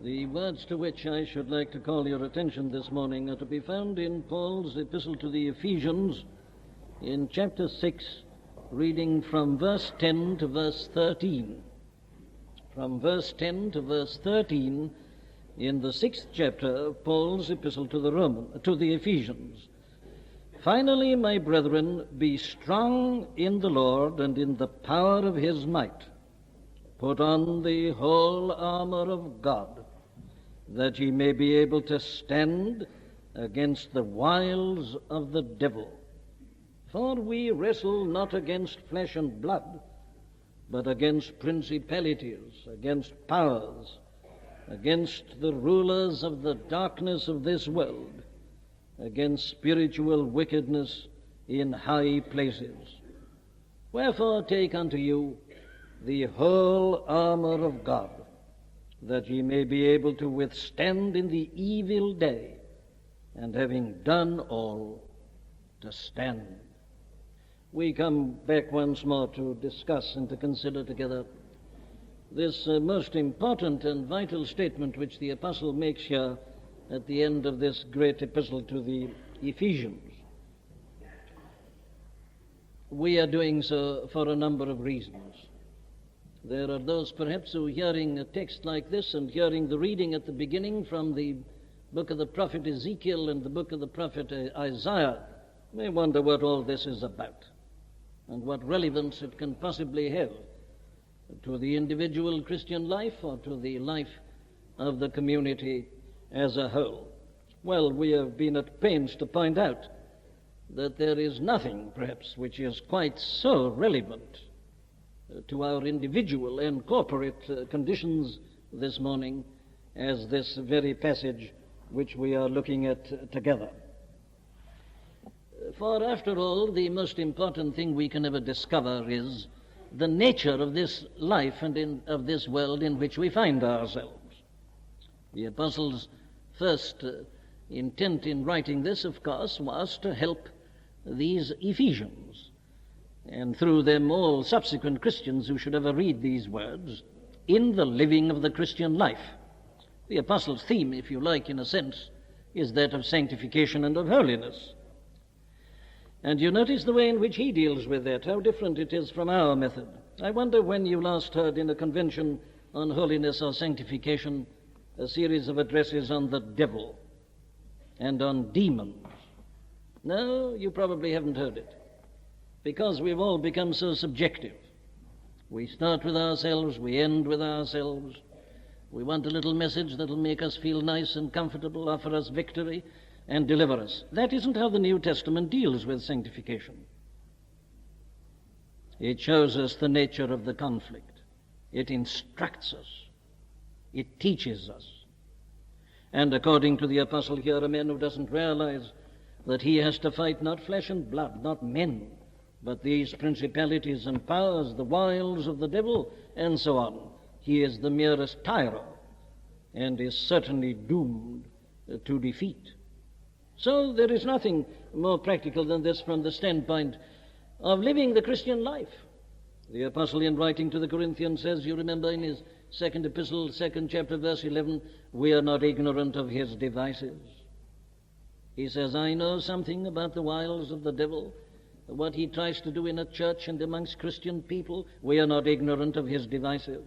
The words to which I should like to call your attention this morning are to be found in Paul's epistle to the Ephesians in chapter 6, reading from verse 10 to verse 13. From verse 10 to verse 13 in the 6th chapter of Paul's epistle to the Ephesians. Finally, my brethren, be strong in the Lord and in the power of his might. Put on the whole armor of God, that ye may be able to stand against the wiles of the devil. For we wrestle not against flesh and blood, but against principalities, against powers, against the rulers of the darkness of this world, against spiritual wickedness in high places. Wherefore take unto you the whole armor of God, that ye may be able to withstand in the evil day, and having done all, to stand. We come back once more to discuss and to consider together this most important and vital statement which the apostle makes here at the end of this great epistle to the Ephesians. We are doing so for a number of reasons. There are those perhaps who, hearing a text like this and hearing the reading at the beginning from the book of the prophet Ezekiel and the book of the prophet Isaiah, may wonder what all this is about and what relevance it can possibly have to the individual Christian life or to the life of the community as a whole. Well, we have been at pains to point out that there is nothing, perhaps, which is quite so relevant to our individual and corporate conditions this morning as this very passage which we are looking at together. For after all, the most important thing we can ever discover is the nature of this life and of this world in which we find ourselves. The apostle's first intent in writing this, of course, was to help these Ephesians, and through them all subsequent Christians who should ever read these words, in the living of the Christian life. The apostle's theme, if you like, in a sense, is that of sanctification and of holiness. And you notice the way in which he deals with that, how different it is from our method. I wonder when you last heard in a convention on holiness or sanctification a series of addresses on the devil and on demons. No, you probably haven't heard it, because we've all become so subjective. We start with ourselves, we end with ourselves. We want a little message that'll make us feel nice and comfortable, offer us victory, and deliver us. That isn't how the New Testament deals with sanctification. It shows us the nature of the conflict. It instructs us. It teaches us. And according to the apostle here, a man who doesn't realize that he has to fight not flesh and blood, not men, but these principalities and powers, the wiles of the devil, and so on. He is the merest tyro, and is certainly doomed to defeat. So there is nothing more practical than this from the standpoint of living the Christian life. The apostle, in writing to the Corinthians, says, you remember in his second epistle, 2nd chapter, verse 11, we are not ignorant of his devices. He says, I know something about the wiles of the devil, what he tries to do in a church and amongst Christian people. We are not ignorant of his devices.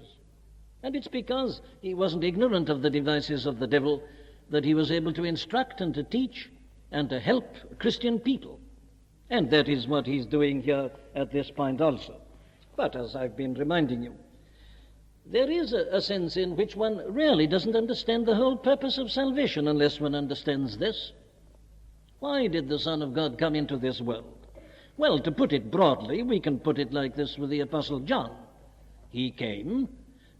And it's because he wasn't ignorant of the devices of the devil that he was able to instruct and to teach and to help Christian people. And that is what he's doing here at this point also. But as I've been reminding you, there is a sense in which one really doesn't understand the whole purpose of salvation unless one understands this. Why did the Son of God come into this world? Well, to put it broadly, we can put it like this with the Apostle John. He came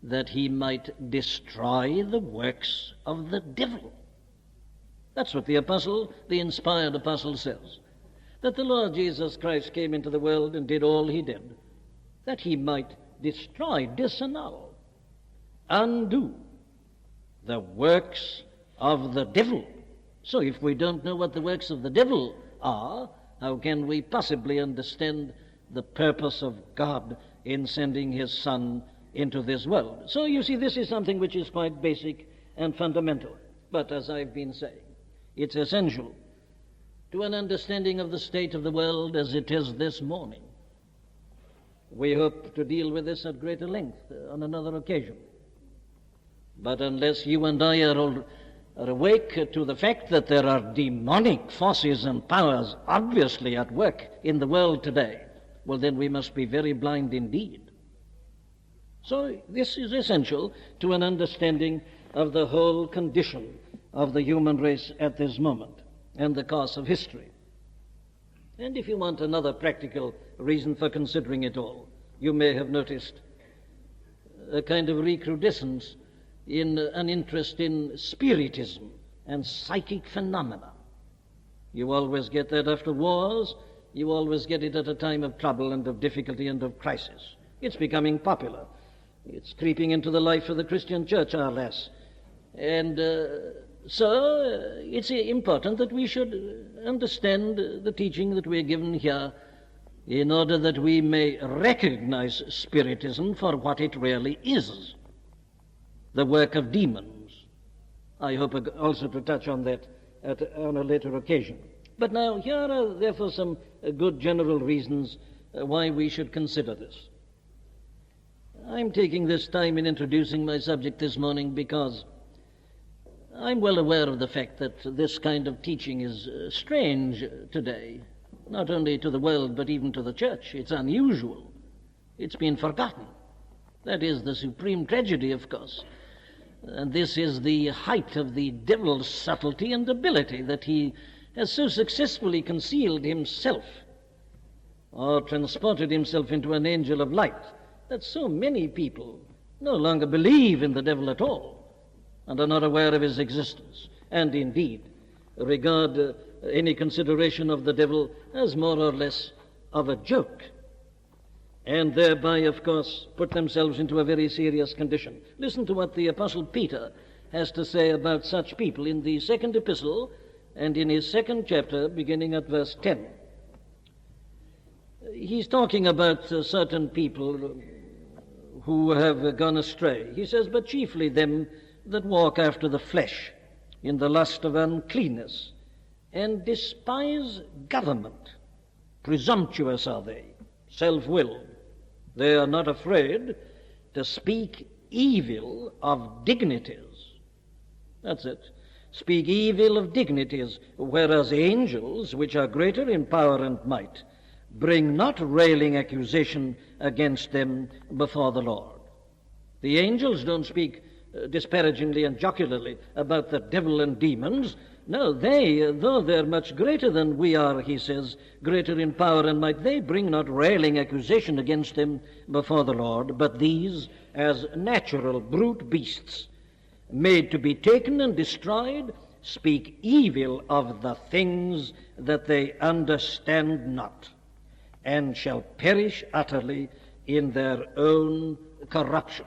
that he might destroy the works of the devil. That's what the inspired apostle says. That the Lord Jesus Christ came into the world and did all he did, that he might destroy, disannul, undo the works of the devil. So if we don't know what the works of the devil are, how can we possibly understand the purpose of God in sending his Son into this world? So you see, this is something which is quite basic and fundamental. But as I've been saying, it's essential to an understanding of the state of the world as it is this morning. We hope to deal with this at greater length on another occasion. But unless you and I are awake to the fact that there are demonic forces and powers obviously at work in the world today, well, then we must be very blind indeed. So this is essential to an understanding of the whole condition of the human race at this moment and the course of history. And if you want another practical reason for considering it all, you may have noticed a kind of recrudescence in an interest in spiritism and psychic phenomena. You always get that after wars. You always get it at a time of trouble and of difficulty and of crisis. It's becoming popular. It's creeping into the life of the Christian church, our less. And so it's important that we should understand the teaching that we're given here in order that we may recognize spiritism for what it really is, the work of demons. I hope also to touch on that on a later occasion. But now, here are therefore some good general reasons why we should consider this. I'm taking this time in introducing my subject this morning because I'm well aware of the fact that this kind of teaching is strange today, not only to the world but even to the church. It's unusual. It's been forgotten. That is the supreme tragedy, of course. And this is the height of the devil's subtlety and ability, that he has so successfully concealed himself or transported himself into an angel of light that so many people no longer believe in the devil at all and are not aware of his existence, and indeed regard any consideration of the devil as more or less of a joke, and thereby, of course, put themselves into a very serious condition. Listen to what the Apostle Peter has to say about such people in the second epistle and in his second chapter, beginning at verse 10. He's talking about certain people who have gone astray. He says, "But chiefly them that walk after the flesh, in the lust of uncleanness, and despise government. Presumptuous are they, self-willed. They are not afraid to speak evil of dignities." That's it. Speak evil of dignities, whereas angels, which are greater in power and might, bring not railing accusation against them before the Lord. The angels don't speak disparagingly and jocularly about the devil and demons. No, they, though they're much greater than we are, he says, greater in power and might, they bring not railing accusation against them before the Lord, but these, as natural brute beasts, made to be taken and destroyed, speak evil of the things that they understand not, and shall perish utterly in their own corruption.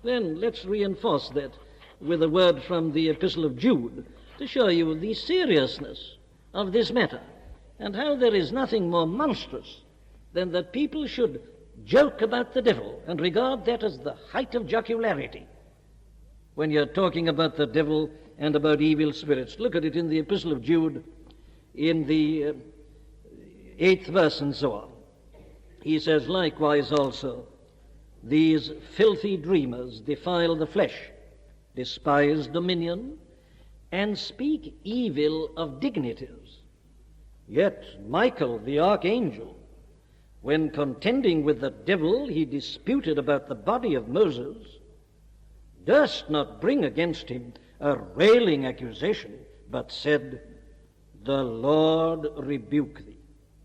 Then let's reinforce that with a word from the Epistle of Jude to show you the seriousness of this matter, and how there is nothing more monstrous than that people should joke about the devil and regard that as the height of jocularity when you're talking about the devil and about evil spirits. Look at it in the Epistle of Jude, in the 8th verse and so on. He says, "Likewise also, these filthy dreamers defile the flesh, despise dominion, and speak evil of dignities. Yet Michael the archangel, when contending with the devil, he disputed about the body of Moses, durst not bring against him a railing accusation, but said, The Lord rebuke thee.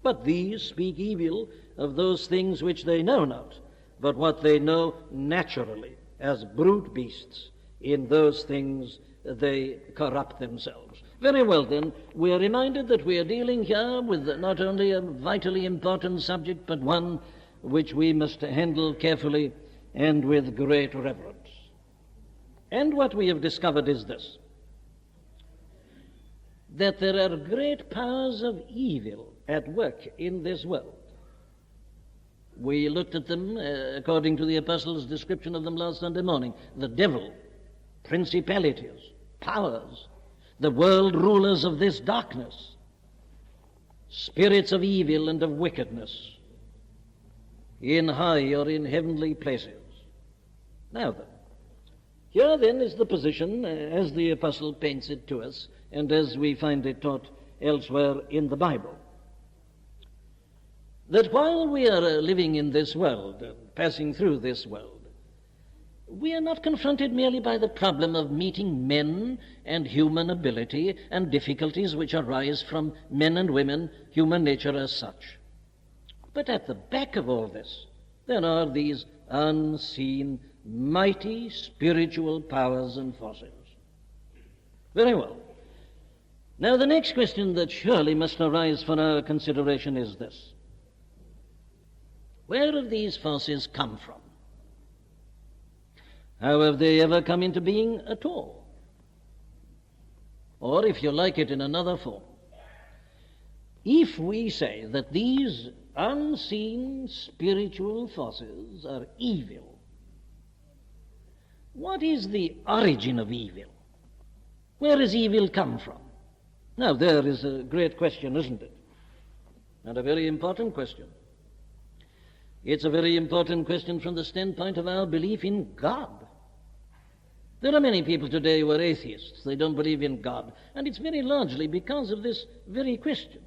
But these speak evil of those things which they know not, but what they know naturally, as brute beasts. In those things they corrupt themselves." Very well, then, we are reminded that we are dealing here with not only a vitally important subject, but one which we must handle carefully and with great reverence. And what we have discovered is this, that there are great powers of evil at work in this world. We looked at them according to the Apostles' description of them last Sunday morning. The devil principalities, powers, the world rulers of this darkness, spirits of evil and of wickedness in high or in heavenly places. Now then, here then is the position as the apostle paints it to us and as we find it taught elsewhere in the Bible. That while we are living in this world, passing through this world, we are not confronted merely by the problem of meeting men and human ability and difficulties which arise from men and women, human nature as such. But at the back of all this, there are these unseen, mighty spiritual powers and forces. Very well. Now the next question that surely must arise for our consideration is this. Where have these forces come from? How have they ever come into being at all? Or, if you like it in another form, if we say that these unseen spiritual forces are evil, what is the origin of evil? Where has evil come from? Now, there is a great question, isn't it? And a very important question. It's a very important question from the standpoint of our belief in God. There are many people today who are atheists. They don't believe in God. And it's very largely because of this very question.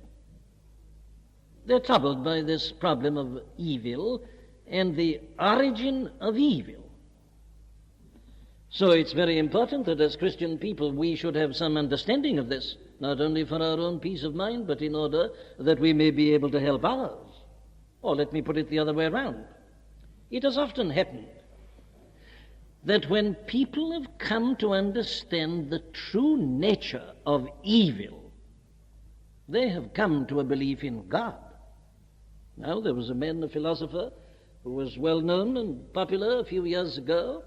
They're troubled by this problem of evil and the origin of evil. So it's very important that as Christian people we should have some understanding of this, not only for our own peace of mind, but in order that we may be able to help others. Or let me put it the other way around. It has often happened that when people have come to understand the true nature of evil, they have come to a belief in God. Now, there was a man, a philosopher, who was well known and popular a few years ago.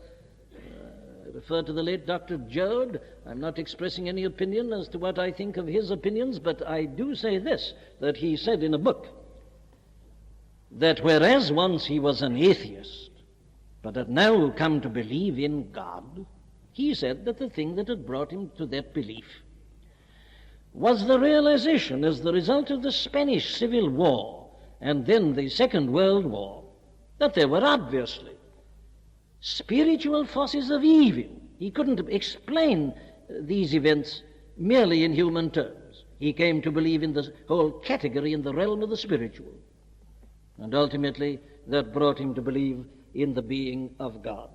I refer to the late Dr. Joad. I'm not expressing any opinion as to what I think of his opinions, but I do say this, that he said in a book, that whereas once he was an atheist, but had now come to believe in God, he said that the thing that had brought him to that belief was the realization as the result of the Spanish Civil War and then the Second World War that there were obviously spiritual forces of evil. He couldn't explain these events merely in human terms. He came to believe in the whole category in the realm of the spiritual. And ultimately, that brought him to believe in the being of God.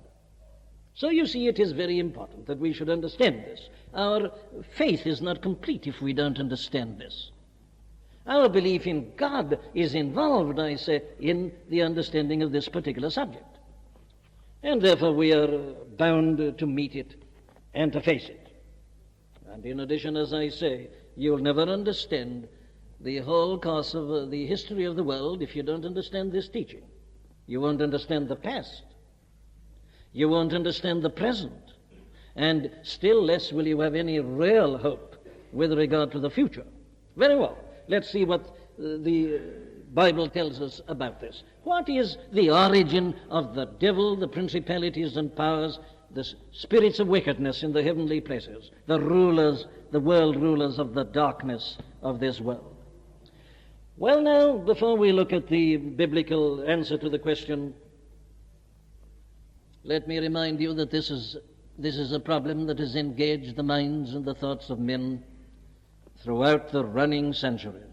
So you see, it is very important that we should understand this. Our faith is not complete if we don't understand this. Our belief in God is involved, I say, in the understanding of this particular subject. And therefore we are bound to meet it and to face it. And in addition, as I say, you'll never understand the whole course of the history of the world if you don't understand this teaching. You won't understand the past. You won't understand the present. And still less will you have any real hope with regard to the future. Very well. Let's see what the Bible tells us about this. What is the origin of the devil, the principalities and powers, the spirits of wickedness in the heavenly places, the rulers, the world rulers of the darkness of this world? Well, now, before we look at the biblical answer to the question, let me remind you that this is a problem that has engaged the minds and the thoughts of men throughout the running centuries.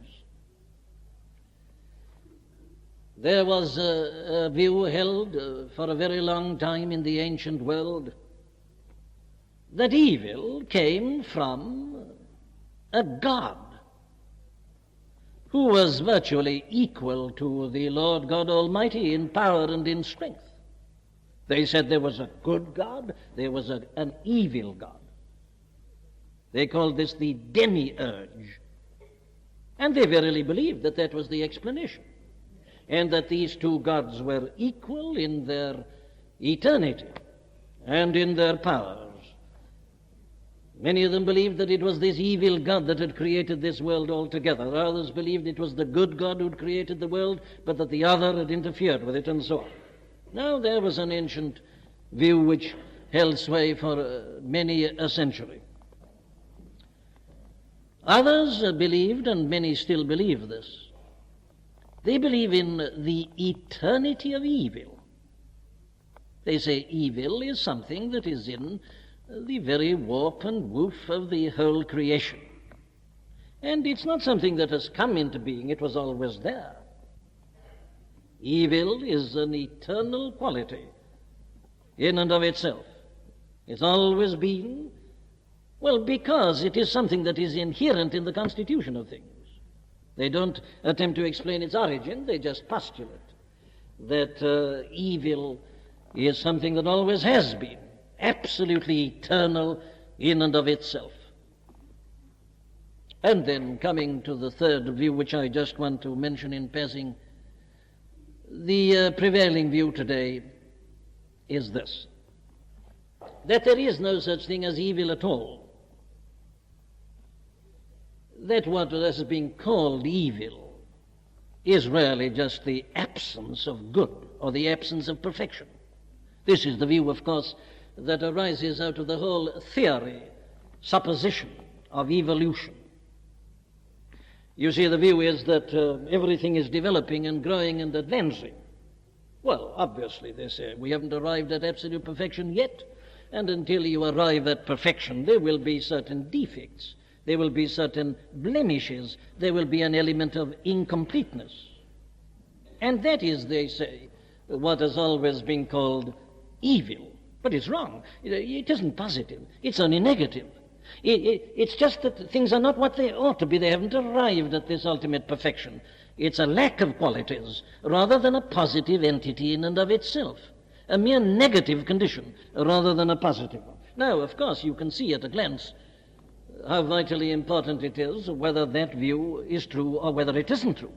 There was a view held for a very long time in the ancient world that evil came from a God who was virtually equal to the Lord God Almighty in power and in strength. They said there was a good God, there was an evil God. They called this the demiurge. And they verily believed that that was the explanation, and that these two gods were equal in their eternity and in their powers. Many of them believed that it was this evil God that had created this world altogether. Others believed it was the good God who had created the world, but that the other had interfered with it, and so on. Now, there was an ancient view which held sway for many a century. Others believed, and many still believe this, they believe in the eternity of evil. They say evil is something that is in the very warp and woof of the whole creation. And it's not something that has come into being, it was always there. Evil is an eternal quality in and of itself. It's always been, well, because it is something that is inherent in the constitution of things. They don't attempt to explain its origin, they just postulate that evil is something that always has been, absolutely eternal in and of itself. And then coming to the third view, which I just want to mention in passing, the prevailing view today is this, that there is no such thing as evil at all. That what has been called evil is really just the absence of good or the absence of perfection. This is the view, of course, that arises out of the whole theory, supposition of evolution. You see, the view is that everything is developing and growing and advancing. Well, obviously, they say, we haven't arrived at absolute perfection yet, and until you arrive at perfection, there will be certain defects, there will be certain blemishes, there will be an element of incompleteness. And that is, they say, what has always been called evil. But it's wrong. It isn't positive. It's only negative. It's just that things are not what they ought to be. They haven't arrived at this ultimate perfection. It's a lack of qualities rather than a positive entity in and of itself. A mere negative condition rather than a positive one. Now, of course, you can see at a glance how vitally important it is whether that view is true or whether it isn't true.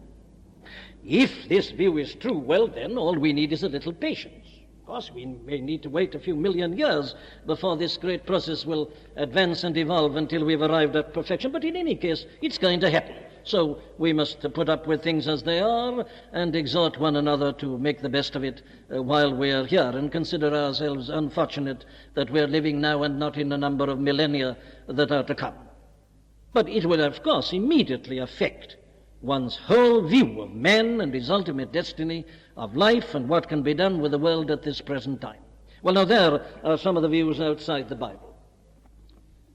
If this view is true, well then, all we need is a little patience. Of course, we may need to wait a few million years before this great process will advance and evolve until we've arrived at perfection, but in any case, it's going to happen. So we must put up with things as they are and exhort one another to make the best of it while we are here, and consider ourselves unfortunate that we're living now and not in a number of millennia that are to come. But it will, of course, immediately affect one's whole view of man and his ultimate destiny, of life and what can be done with the world at this present time. Well, now there are some of the views outside the Bible.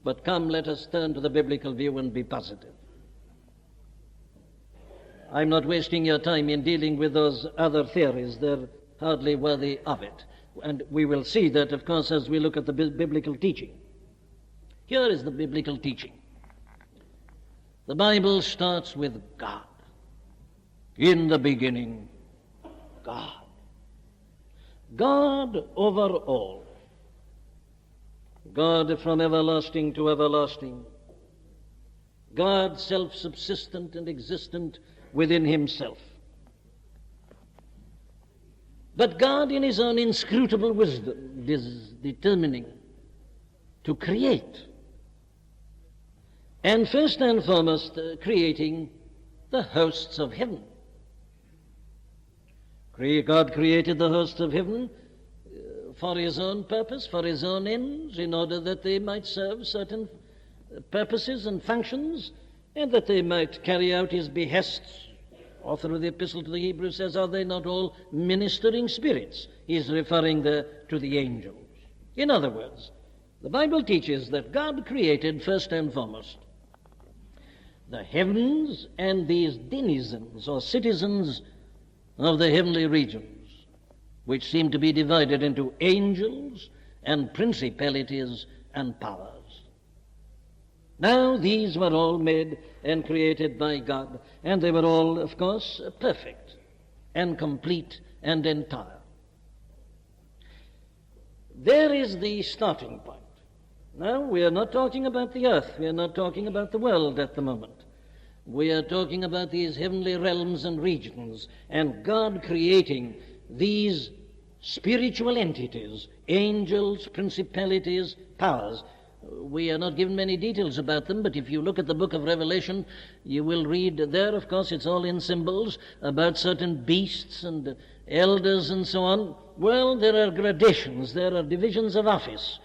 But come, let us turn to the biblical view and be positive. I'm not wasting your time in dealing with those other theories. They're hardly worthy of it. And we will see that, of course, as we look at the biblical teaching. Here is the biblical teaching. The Bible starts with God. In the beginning, God. God over all. God from everlasting to everlasting. God self-subsistent and existent within himself. But God in his own inscrutable wisdom is determining to create. And first and foremost, creating the hosts of heaven. God created the hosts of heaven for his own purpose, for his own ends, in order that they might serve certain purposes and functions, and that they might carry out his behests. Author of the Epistle to the Hebrews says, are they not all ministering spirits? He's referring there to the angels. In other words, the Bible teaches that God created first and foremost the heavens and these denizens or citizens of the heavenly regions, which seem to be divided into angels and principalities and powers. Now, these were all made and created by God, and they were all, of course, perfect and complete and entire. There is the starting point. Now, we are not talking about the earth. We are not talking about the world at the moment. We are talking about these heavenly realms and regions, and God creating these spiritual entities, angels, principalities, powers. We are not given many details about them, but if you look at the book of Revelation, you will read there, of course, it's all in symbols, about certain beasts and elders and so on. Well, there are gradations, there are divisions of office,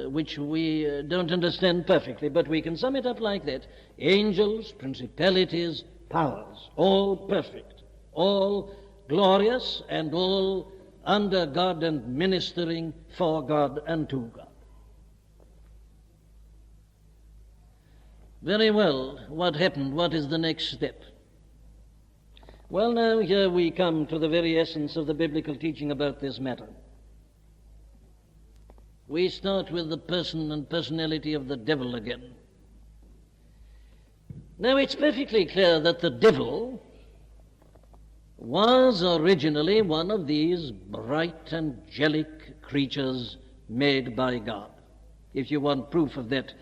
which we don't understand perfectly, but we can sum it up like that. Angels, principalities, powers, all perfect, all glorious, and all under God and ministering for God and to God. Very well, what happened? What is the next step? Well, now here we come to the very essence of the biblical teaching about this matter. We start with the person and personality of the devil again. Now, it's perfectly clear that the devil was originally one of these bright angelic creatures made by God. If you want proof of that,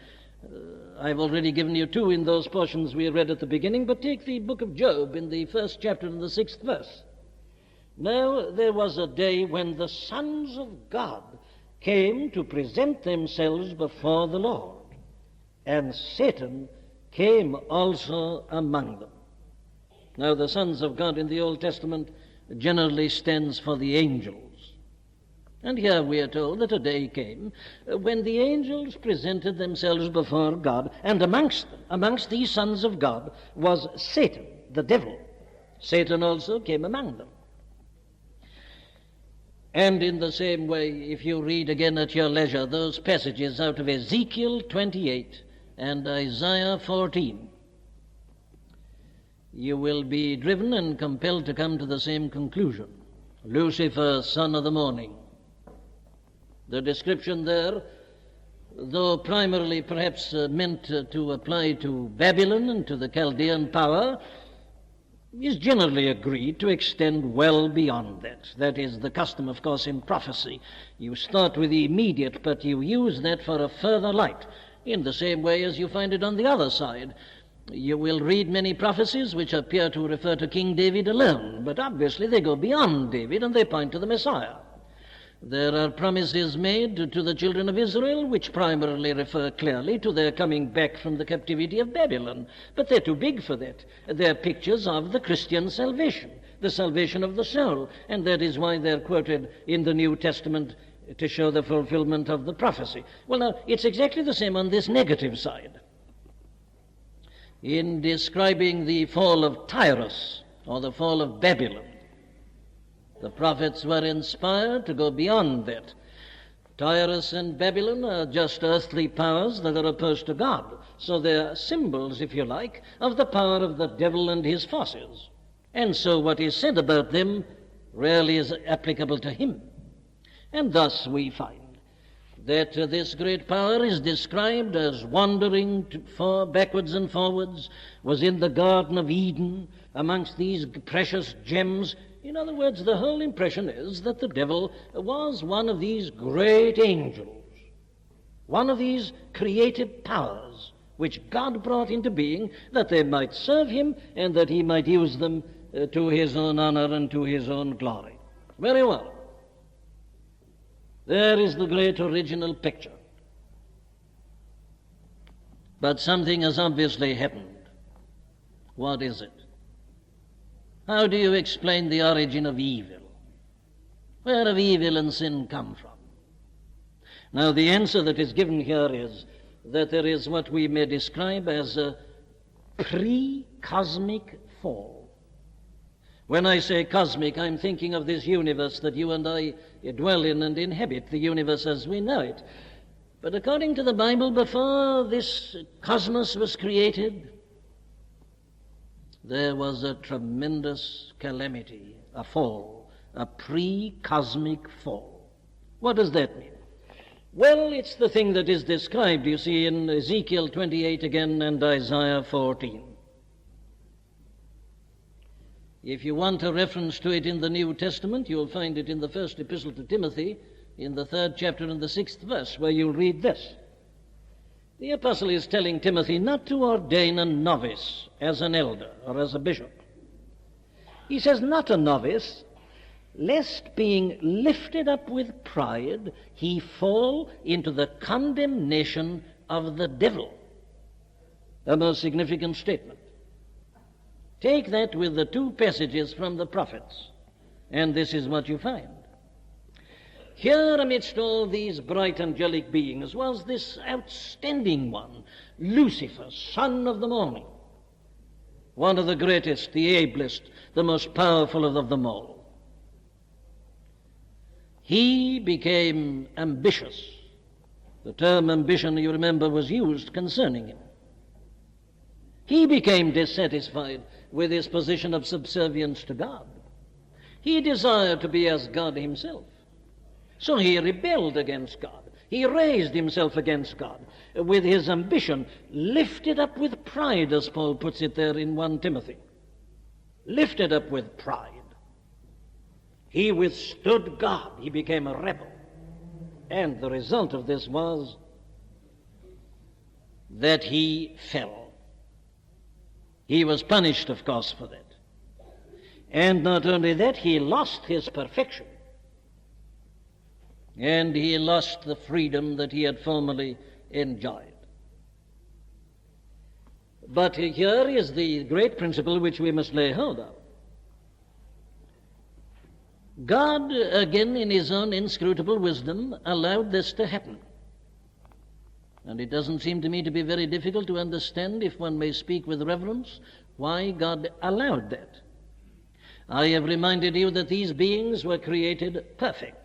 I've already given you two in those portions we read at the beginning, but take the book of Job in the 1st chapter and the 6th verse. Now, there was a day when the sons of God came to present themselves before the Lord, and Satan came also among them. Now, the sons of God in the Old Testament generally stands for the angels. And here we are told that a day came when the angels presented themselves before God, and amongst them, amongst these sons of God, was Satan, the devil. Satan also came among them. And in the same way, if you read again at your leisure those passages out of Ezekiel 28 and Isaiah 14, you will be driven and compelled to come to the same conclusion. Lucifer, son of the morning. The description there, though primarily perhaps meant to apply to Babylon and to the Chaldean power, is generally agreed to extend well beyond that. That is the custom, of course, in prophecy. You start with the immediate, but you use that for a further light, in the same way as you find it on the other side. You will read many prophecies which appear to refer to King David alone, but obviously they go beyond David and they point to the Messiah. There are promises made to the children of Israel which primarily refer clearly to their coming back from the captivity of Babylon, but they're too big for that. They're pictures of the Christian salvation, the salvation of the soul, and that is why they're quoted in the New Testament to show the fulfillment of the prophecy. Well, now, it's exactly the same on this negative side. In describing the fall of Tyrus, or the fall of Babylon, the prophets were inspired to go beyond that. Tyrus and Babylon are just earthly powers that are opposed to God. So they're symbols, if you like, of the power of the devil and his forces. And so what is said about them rarely is applicable to him. And thus we find that this great power is described as wandering backwards and forwards, was in the Garden of Eden amongst these precious gems. In other words, the whole impression is that the devil was one of these great angels, one of these creative powers which God brought into being that they might serve him and that he might use them to his own honor and to his own glory. Very well. There is the great original picture. But something has obviously happened. What is it? How do you explain the origin of evil? Where have evil and sin come from? Now, the answer that is given here is that there is what we may describe as a pre-cosmic fall. When I say cosmic, I'm thinking of this universe that you and I dwell in and inhabit, the universe as we know it. But according to the Bible, before this cosmos was created, there was a tremendous calamity, a fall, a pre-cosmic fall. What does that mean? Well, it's the thing that is described, you see, in Ezekiel 28 again and Isaiah 14. If you want a reference to it in the New Testament, you'll find it in the first epistle to Timothy, in the 3rd chapter and the 6th verse, where you'll read this. The apostle is telling Timothy not to ordain a novice as an elder or as a bishop. He says, not a novice, lest being lifted up with pride, he fall into the condemnation of the devil. A most significant statement. Take that with the two passages from the prophets. And this is what you find. Here amidst all these bright angelic beings was this outstanding one, Lucifer, son of the morning, one of the greatest, the ablest, the most powerful of them all. He became ambitious. The term ambition, you remember, was used concerning him. He became dissatisfied with his position of subservience to God. He desired to be as God himself. So he rebelled against God. He raised himself against God with his ambition, lifted up with pride, as Paul puts it there in 1 Timothy. Lifted up with pride. He withstood God. He became a rebel. And the result of this was that he fell. He was punished, of course, for that. And not only that, he lost his perfection. And he lost the freedom that he had formerly enjoyed. But here is the great principle which we must lay hold of. God, again, in his own inscrutable wisdom, allowed this to happen. And it doesn't seem to me to be very difficult to understand, if one may speak with reverence, why God allowed that. I have reminded you that these beings were created perfect.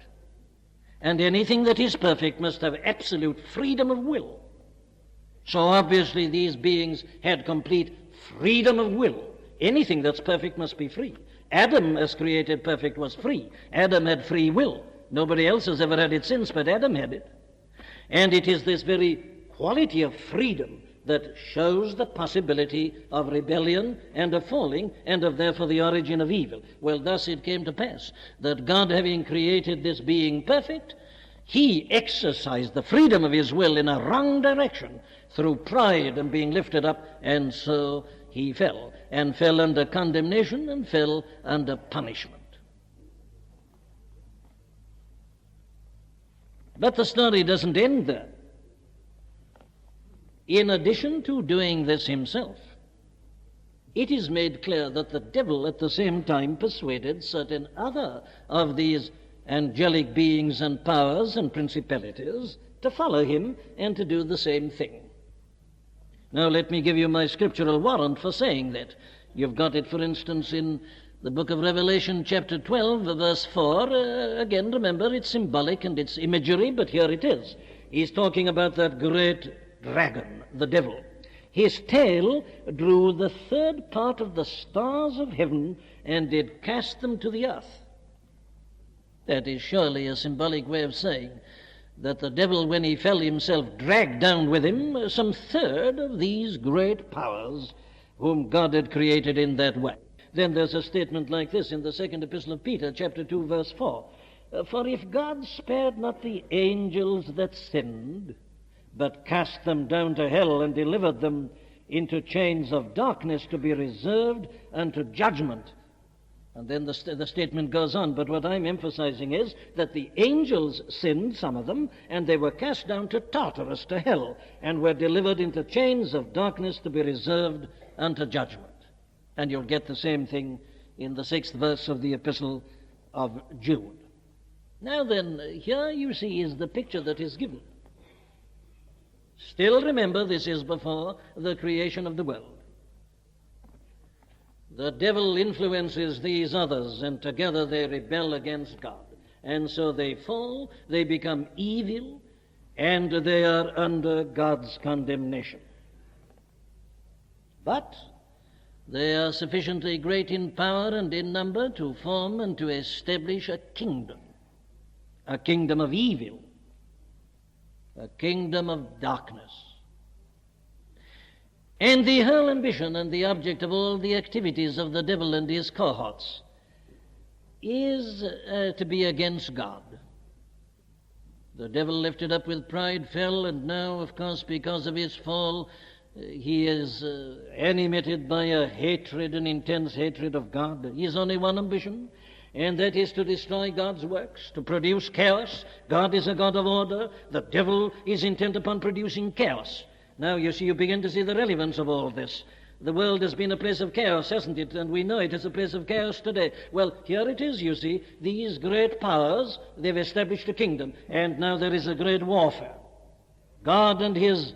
And anything that is perfect must have absolute freedom of will. So obviously these beings had complete freedom of will. Anything that's perfect must be free. Adam, as created perfect, was free. Adam had free will. Nobody else has ever had it since, but Adam had it. And it is this very quality of freedom that shows the possibility of rebellion and of falling, and of therefore the origin of evil. Well, thus it came to pass that God, having created this being perfect, he exercised the freedom of his will in a wrong direction through pride and being lifted up, and so he fell, and fell under condemnation and fell under punishment. But the story doesn't end there. In addition to doing this himself, it is made clear that the devil at the same time persuaded certain other of these angelic beings and powers and principalities to follow him and to do the same thing. Now let me give you my scriptural warrant for saying that. You've got it, for instance, in the book of Revelation, chapter 12, verse 4. Again, remember, it's symbolic and it's imagery, but here it is. He's talking about that great dragon, the devil. His tail drew the third part of the stars of heaven and did cast them to the earth. That is surely a symbolic way of saying that the devil, when he fell himself, dragged down with him some third of these great powers whom God had created in that way. Then there's a statement like this in the second epistle of Peter, chapter 2, verse 4. For if God spared not the angels that sinned, but cast them down to hell and delivered them into chains of darkness to be reserved unto judgment. And then the statement goes on, but what I'm emphasizing is that the angels sinned, some of them, and they were cast down to Tartarus, to hell, and were delivered into chains of darkness to be reserved unto judgment. And you'll get the same thing in the 6th verse of the epistle of Jude. Now then, here you see is the picture that is given. Still remember, this is before the creation of the world. The devil influences these others, and together they rebel against God. And so they fall, they become evil, and they are under God's condemnation. But they are sufficiently great in power and in number to form and to establish a kingdom of evil, a kingdom of darkness. And the whole ambition and the object of all the activities of the devil and his cohorts is to be against God. The devil, lifted up with pride, fell, and now, of course, because of his fall, he is animated by a hatred, an intense hatred of God. He has only one ambition, and that is to destroy God's works, to produce chaos. God is a God of order. The devil is intent upon producing chaos. Now, you see, you begin to see the relevance of all this. the world has been a place of chaos, hasn't it? And we know it is a place of chaos today. Well, here it is, you see. These great powers, they've established a kingdom, and now there is a great warfare. God and his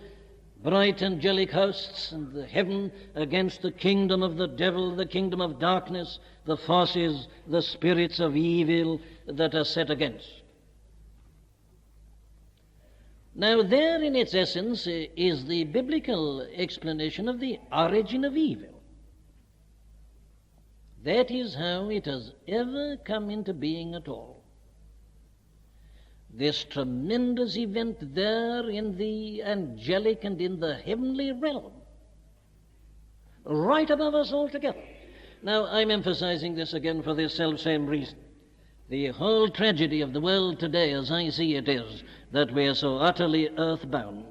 bright angelic hosts and the heaven against the kingdom of the devil, the kingdom of darkness, the forces, the spirits of evil that are set against. Now, there in its essence is the biblical explanation of the origin of evil. That is how it has ever come into being at all. This tremendous event there in the angelic and in the heavenly realm, right above us altogether. Now, I'm emphasizing this again for this self-same reason. The whole tragedy of the world today, as I see it, is that we are so utterly earthbound.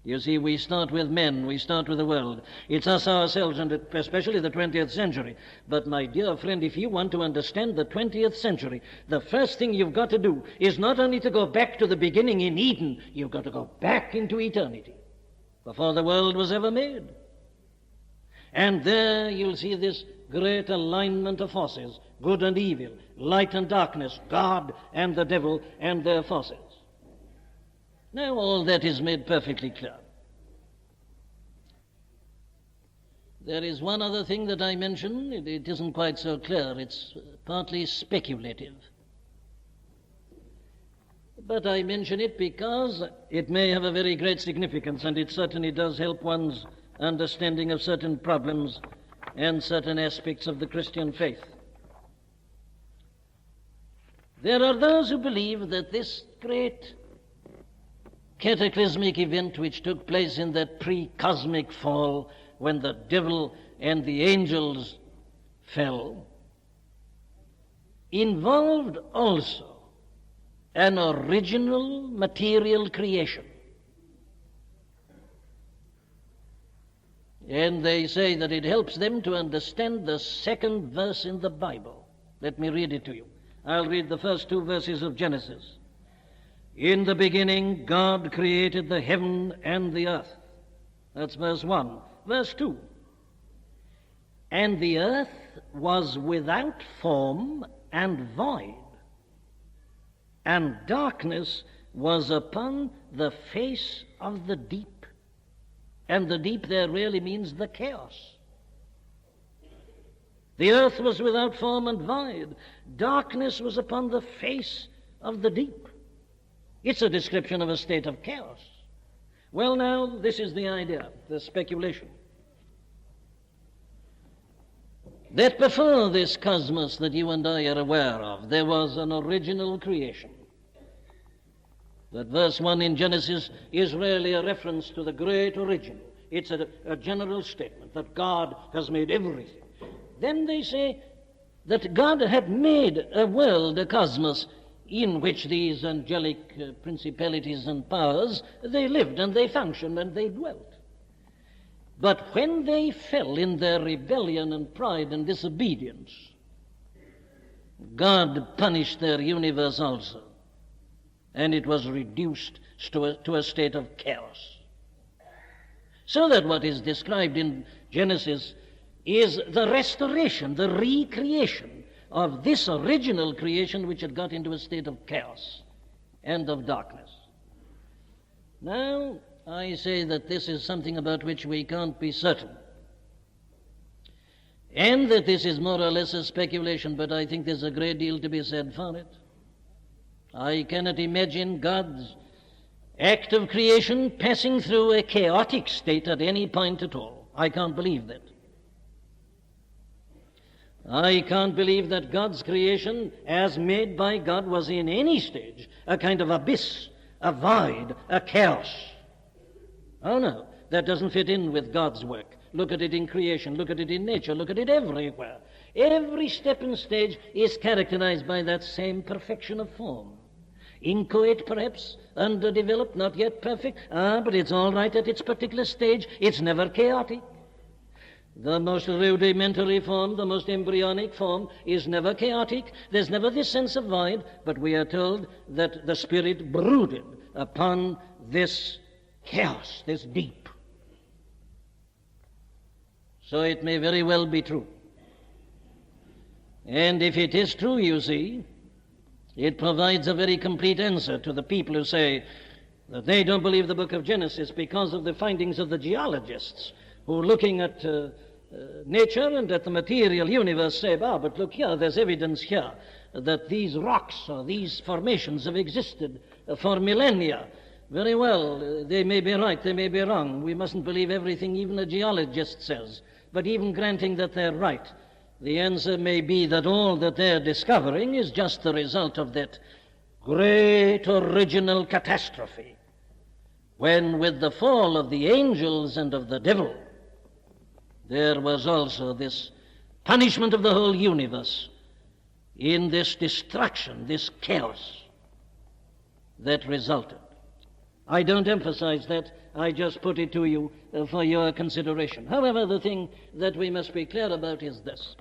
You see, we start with men, we start with the world. It's us ourselves, and especially the 20th century. But, my dear friend, if you want to understand the 20th century, the first thing you've got to do is not only to go back to the beginning in Eden, you've got to go back into eternity, before the world was ever made. And there you'll see this great alignment of forces, good and evil, light and darkness, God and the devil and their forces. Now all that is made perfectly clear. There is one other thing that I mention. It isn't quite so clear. It's partly speculative. But I mention it because it may have a very great significance, and it certainly does help one's understanding of certain problems and certain aspects of the Christian faith. There are those who believe that this great cataclysmic event which took place in that pre-cosmic fall, when the devil and the angels fell, involved also an original material creation. And they say that it helps them to understand the second verse in the Bible. Let me read it to you. I'll read the first two verses of Genesis. In the beginning, God created the heaven and the earth. That's verse 1. Verse 2. And the earth was without form and void, and darkness was upon the face of the deep. And the deep there really means the chaos. The earth was without form and void. Darkness was upon the face of the deep. It's a description of a state of chaos. Well, now, this is the idea, the speculation. That before this cosmos that you and I are aware of, there was an original creation. That verse 1 in Genesis is really a reference to the great origin. It's a general statement that God has made everything. Then they say that God had made a world, a cosmos, in which these angelic principalities and powers, they lived and they functioned and they dwelt. But when they fell in their rebellion and pride and disobedience, God punished their universe also, and it was reduced to a state of chaos. So that what is described in Genesis is the restoration, the recreation of this original creation which had got into a state of chaos and of darkness. Now, I say that this is something about which we can't be certain, and that this is more or less a speculation, but I think there's a great deal to be said for it. I cannot imagine God's act of creation passing through a chaotic state at any point at all. I can't believe that. I can't believe that God's creation, as made by God, was in any stage a kind of abyss, a void, a chaos. Oh no, that doesn't fit in with God's work. Look at it in creation, look at it in nature, look at it everywhere. Every step and stage is characterized by that same perfection of form. Inchoate, perhaps, underdeveloped, not yet perfect, but it's all right at its particular stage. It's never chaotic. The most rudimentary form, the most embryonic form, is never chaotic. There's never this sense of void, but we are told that the Spirit brooded upon this chaos, this deep. So it may very well be true. And if it is true, you see, it provides a very complete answer to the people who say that they don't believe the book of Genesis because of the findings of the geologists who, looking at nature and at the material universe, say, but look here, there's evidence here that these rocks or these formations have existed for millennia. Very well, they may be right, they may be wrong. We mustn't believe everything even a geologist says. But even granting that they're right, the answer may be that all that they're discovering is just the result of that great original catastrophe, when with the fall of the angels and of the devil, there was also this punishment of the whole universe in this destruction, this chaos that resulted. I don't emphasize that, I just put it to you for your consideration. However, the thing that we must be clear about is this,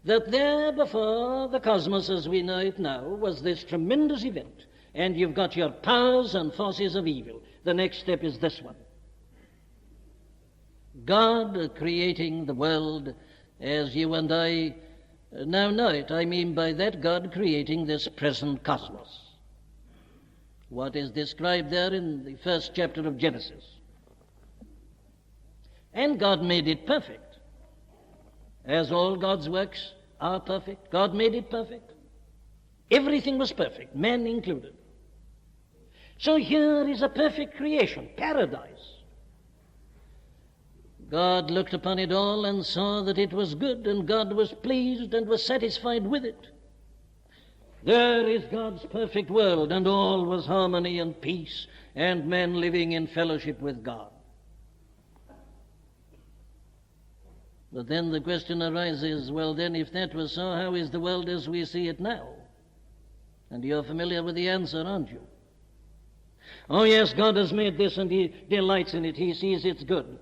that there before the cosmos as we know it now was this tremendous event, and you've got your powers and forces of evil. The next step is this one. God creating the world as you and I now know it. I mean by that God creating this present cosmos. What is described there in the first chapter of Genesis. And God made it perfect. As all God's works are perfect, God made it perfect. Everything was perfect, man included. So here is a perfect creation, paradise. God looked upon it all and saw that it was good, and God was pleased and was satisfied with it. There is God's perfect world, and all was harmony and peace, and men living in fellowship with God. But then the question arises, well then, if that was so, how is the world as we see it now? And you're familiar with the answer, aren't you? Oh yes, God has made this and He delights in it. He sees it's good.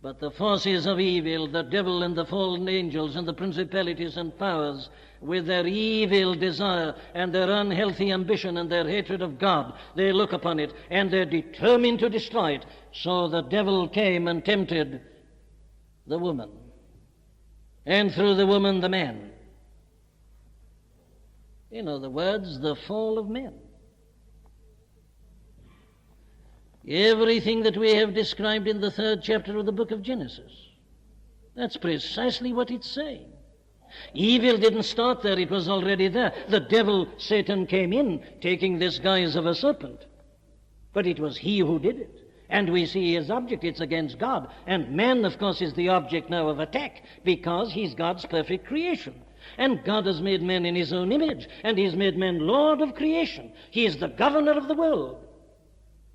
But the forces of evil, the devil and the fallen angels and the principalities and powers, with their evil desire and their unhealthy ambition and their hatred of God, they look upon it and they're determined to destroy it. So the devil came and tempted the woman, and through the woman the man. In other words, the fall of men. Everything that we have described in the 3rd chapter of the book of Genesis, that's precisely what it's saying. Evil didn't start there, it was already there. The devil, Satan, came in, taking this guise of a serpent. But it was he who did it. And we see his object, it's against God. And man, of course, is the object now of attack, because he's God's perfect creation. And God has made man in his own image, and he's made man Lord of creation. He is the governor of the world.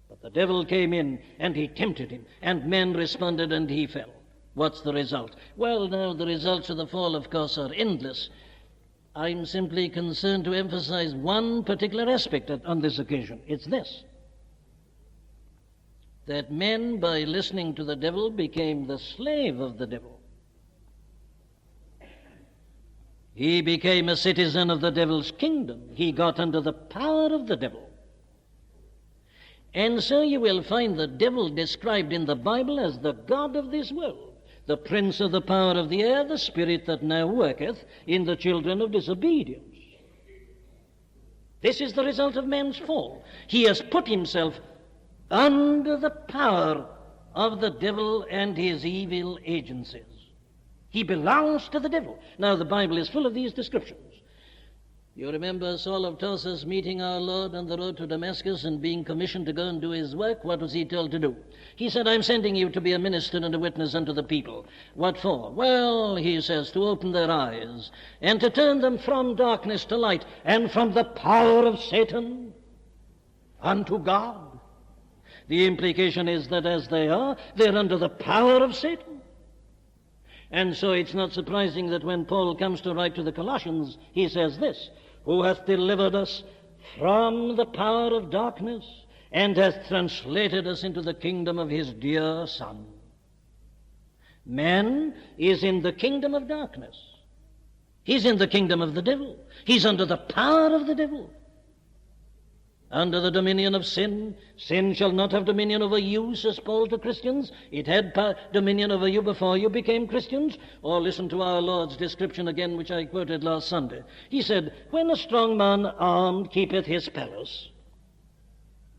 But the devil came in, and he tempted him, and man responded, and he fell. What's the result? Well, now, the results of the fall, of course, are endless. I'm simply concerned to emphasize one particular aspect on this occasion. It's this: that men, by listening to the devil, became the slave of the devil. He became a citizen of the devil's kingdom. He got under the power of the devil. And so you will find the devil described in the Bible as the god of this world, the prince of the power of the air, the spirit that now worketh in the children of disobedience. This is the result of man's fall. He has put himself under the power of the devil and his evil agencies. He belongs to the devil. Now, the Bible is full of these descriptions. You remember Saul of Tarsus meeting our Lord on the road to Damascus and being commissioned to go and do his work. What was he told to do? He said, I'm sending you to be a minister and a witness unto the people. What for? Well, he says, to open their eyes and to turn them from darkness to light and from the power of Satan unto God. The implication is that as they are, they're under the power of Satan. And so it's not surprising that when Paul comes to write to the Colossians, he says this: who hath delivered us from the power of darkness and hath translated us into the kingdom of his dear Son. Man is in the kingdom of darkness. He's in the kingdom of the devil. He's under the power of the devil. under the dominion of sin. Sin shall not have dominion over you, says Paul to Christians. It had dominion over you before you became Christians. Or listen to our Lord's description again, which I quoted last Sunday. He said, when a strong man armed keepeth his palace,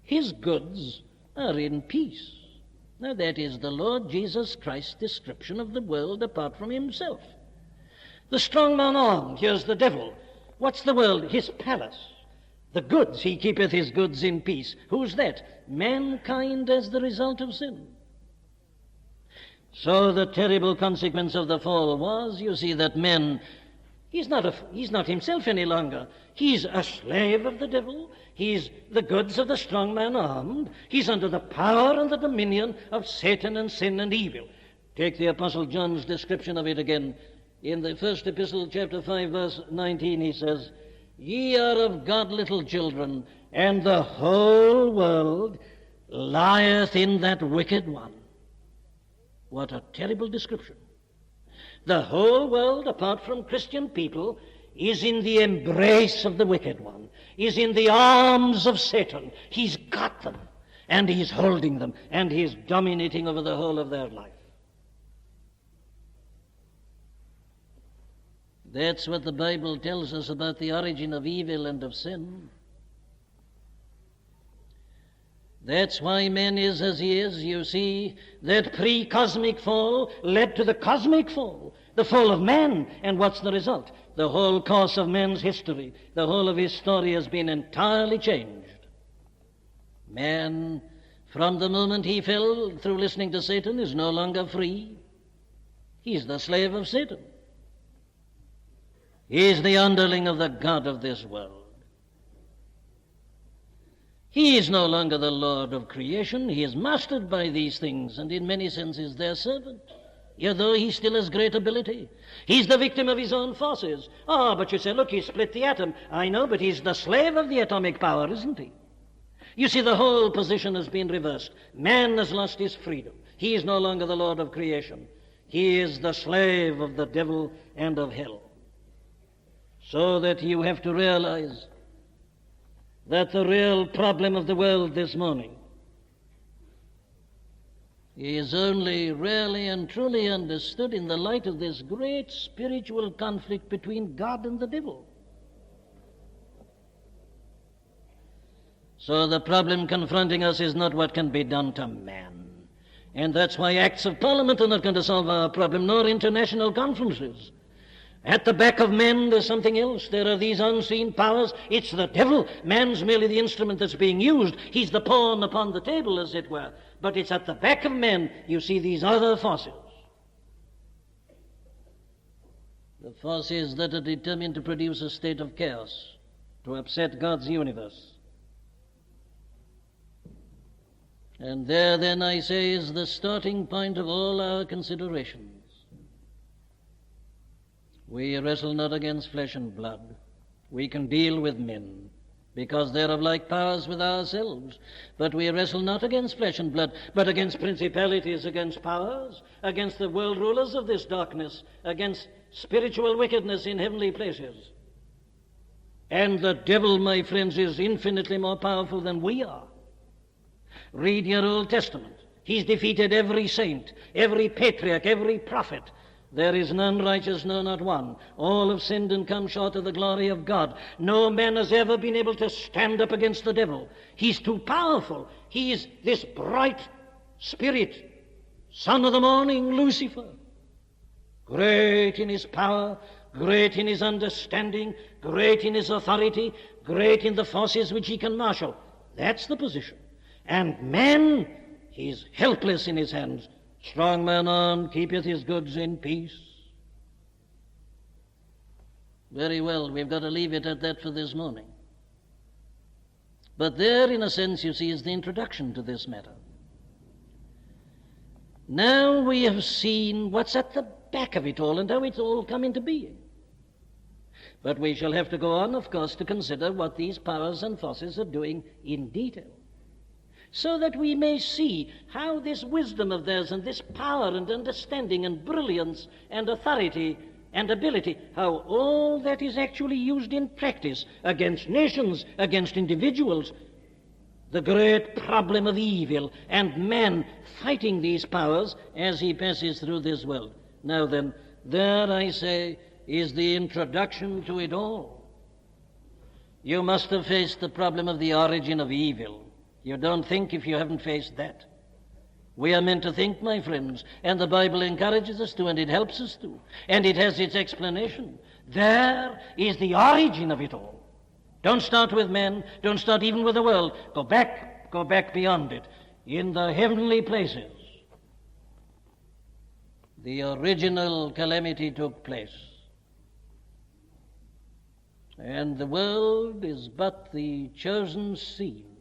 his goods are in peace. Now that is the Lord Jesus Christ's description of the world apart from himself. The strong man armed, here's the devil. What's the world? His palace. The goods, he keepeth his goods in peace. Who's that? Mankind as the result of sin. So the terrible consequence of the fall was, you see, that man, he's not himself any longer. He's a slave of the devil. He's the goods of the strong man armed. He's under the power and the dominion of Satan and sin and evil. Take the Apostle John's description of it again. In the first epistle, chapter 5, verse 19, he says, ye are of God little children, and the whole world lieth in that wicked one. What a terrible description. The whole world, apart from Christian people, is in the embrace of the wicked one, is in the arms of Satan. He's got them, and he's holding them, and he's dominating over the whole of their life. That's what the Bible tells us about the origin of evil and of sin. That's why man is as he is. You see, that pre-cosmic fall led to the cosmic fall, the fall of man. And what's the result? The whole course of man's history, the whole of his story has been entirely changed. Man, from the moment he fell through listening to Satan, is no longer free. He's the slave of Satan. He is the underling of the God of this world. He is no longer the Lord of creation. He is mastered by these things, and in many senses their servant. Yet though he still has great ability, he's the victim of his own forces. But you say, look, he split the atom. I know, but he's the slave of the atomic power, isn't he? You see, the whole position has been reversed. Man has lost his freedom. He is no longer the Lord of creation. He is the slave of the devil and of hell. So that you have to realize that the real problem of the world this morning is only really and truly understood in the light of this great spiritual conflict between God and the devil. So the problem confronting us is not what can be done to man. And that's why acts of parliament are not going to solve our problem, nor international conferences. At the back of men, there's something else. There are these unseen powers. It's the devil. Man's merely the instrument that's being used. He's the pawn upon the table, as it were. But it's at the back of men you see these other forces. The forces that are determined to produce a state of chaos, to upset God's universe. And there, then, I say, is the starting point of all our considerations. We wrestle not against flesh and blood. We can deal with men, because they're of like powers with ourselves. But we wrestle not against flesh and blood, but against principalities, against powers, against the world rulers of this darkness, against spiritual wickedness in heavenly places. And the devil, my friends, is infinitely more powerful than we are. Read your Old Testament. He's defeated every saint, every patriarch, every prophet. There is none righteous, no, not one. All have sinned and come short of the glory of God. No man has ever been able to stand up against the devil. He's too powerful. He is this bright spirit, son of the morning, Lucifer. Great in his power, great in his understanding, great in his authority, great in the forces which he can marshal. That's the position. And man, he's helpless in his hands. Strong man armed keepeth his goods in peace. Very well, we've got to leave it at that for this morning. But there, in a sense, you see, is the introduction to this matter. Now we have seen what's at the back of it all and how it's all come into being. But we shall have to go on, of course, to consider what these powers and forces are doing in detail, so that we may see how this wisdom of theirs and this power and understanding and brilliance and authority and ability, how all that is actually used in practice against nations, against individuals, the great problem of evil and man fighting these powers as he passes through this world. Now then, there, I say, is the introduction to it all. You must have faced the problem of the origin of evil. You don't think if you haven't faced that. We are meant to think, my friends, and the Bible encourages us to, and it helps us to, and it has its explanation. There is the origin of it all. Don't start with men, don't start even with the world. Go back beyond it. In the heavenly places, the original calamity took place. And the world is but the chosen scene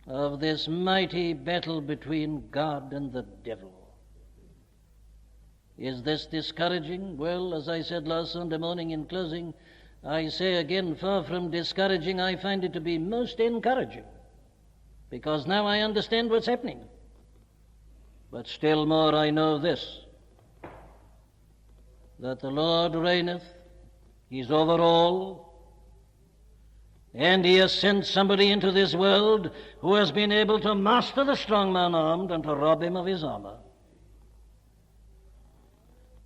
of this mighty battle between God and the devil. Is this discouraging? Well, as I said last Sunday morning in closing, I say again, far from discouraging, I find it to be most encouraging, because now I understand what's happening. But still more I know this, that the Lord reigneth, He's over all, and He has sent somebody into this world who has been able to master the strong man armed and to rob him of his armor.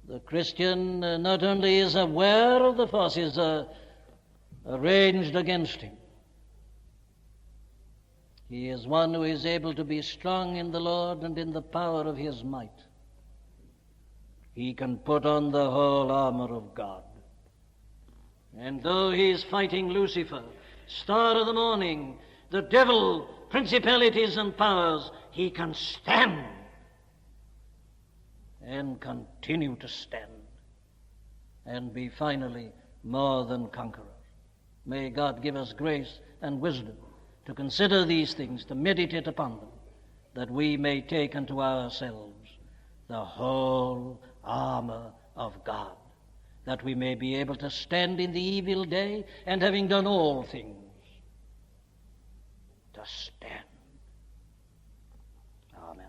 The Christian not only is aware of the forces arranged against him, he is one who is able to be strong in the Lord and in the power of His might. He can put on the whole armor of God. And though he is fighting Lucifer, star of the morning, the devil, principalities and powers, he can stand and continue to stand and be finally more than conqueror. May God give us grace and wisdom to consider these things, to meditate upon them, that we may take unto ourselves the whole armor of God, that we may be able to stand in the evil day, and having done all things, to stand. Amen.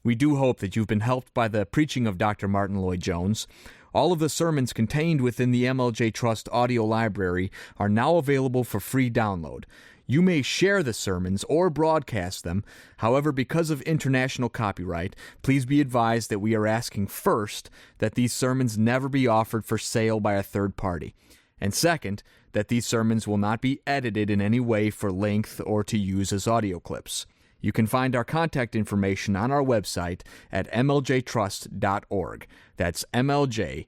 We do hope that you've been helped by the preaching of Dr. Martyn Lloyd-Jones. All of the sermons contained within the MLJ Trust audio library are now available for free download. You may share the sermons or broadcast them. However, because of international copyright, please be advised that we are asking first that these sermons never be offered for sale by a third party. And second, that these sermons will not be edited in any way for length or to use as audio clips. You can find our contact information on our website at mljtrust.org. That's mljtrust.org.